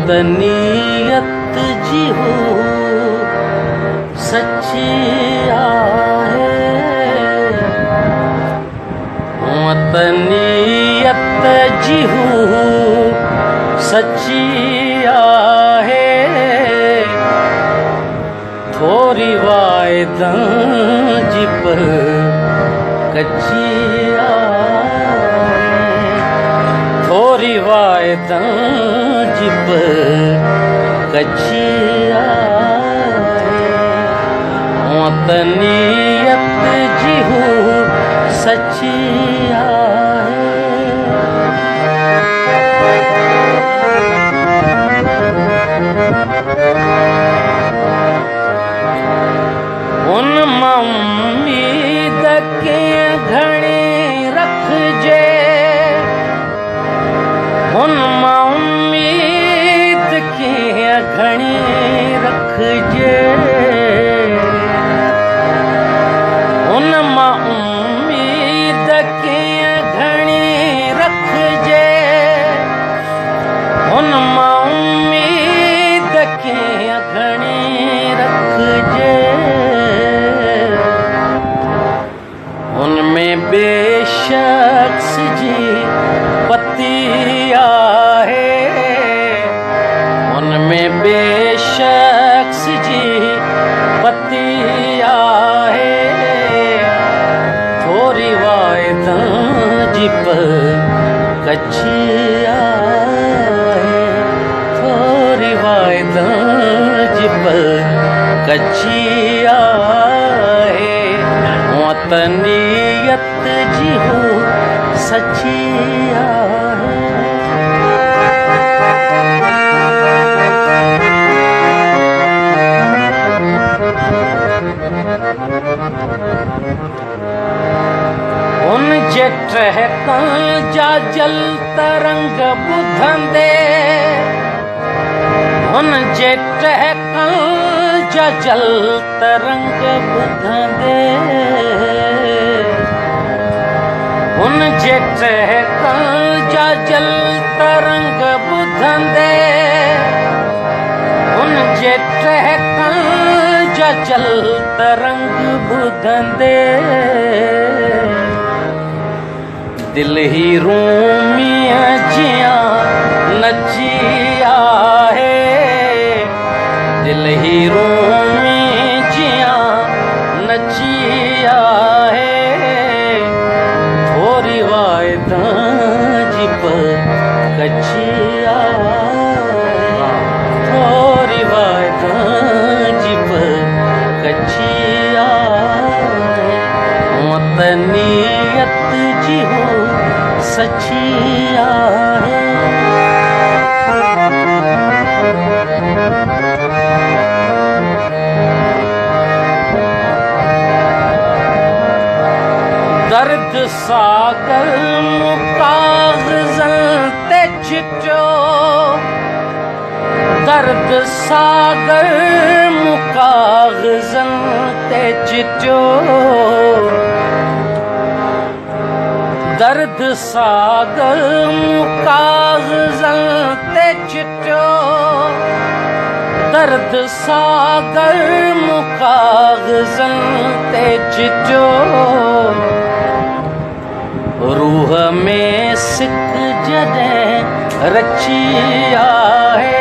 नीयत जी हो सच्ची आहे, नीयत जी हो सच्ची आहे, थोरी वायदा जी पर कच्ची आहे, थोरी वायदा जी पर कच्ची आहे, नीयत जी हो सच्ची आहे। उन उम्मीद के घणे रखजे, उन उम्मीद के घणे रखजे, उन उम्मीद के घणे रखजे, उन उम्मीद के घणे रखजे, उनमें बेशख्स जी पति आहे, उनमें बेशख्स जी पति आहे, थोरी वायदा जी पर कच्ची आहे, थोरी वायदा जी पर कच्ची आहे, नीयत जी हो सच्ची आहे। उन जे टहकण जा जल तरंग ॿुधंदे, उन जे टहकण जा जल तरंग ॿुधंदे, उन जे टहकण जा जल तरंग ॿुधंदे, उन जे टहकण जा जल तरंग ॿुधंदे, दिल ही रूमीअ जियां नची आहे, दिल ही रूमी जियां नची आहे, थोरी वायदा जी पर कच्ची आहे, थोरी वायदा जी पर कच्ची आहे, नीयत जी हो सच्ची आहे। दर्द सागर मुकाग़ज़न ते छिटियो, दर्द सागर मुकाग़ज़न ते छिटियो, दर्द सागर मुकाग़ज़न ते छिटियो, दर्द सागर मुकाग़ज़न ते छिटियो, रूह में सिक जॾहिं रची आहे,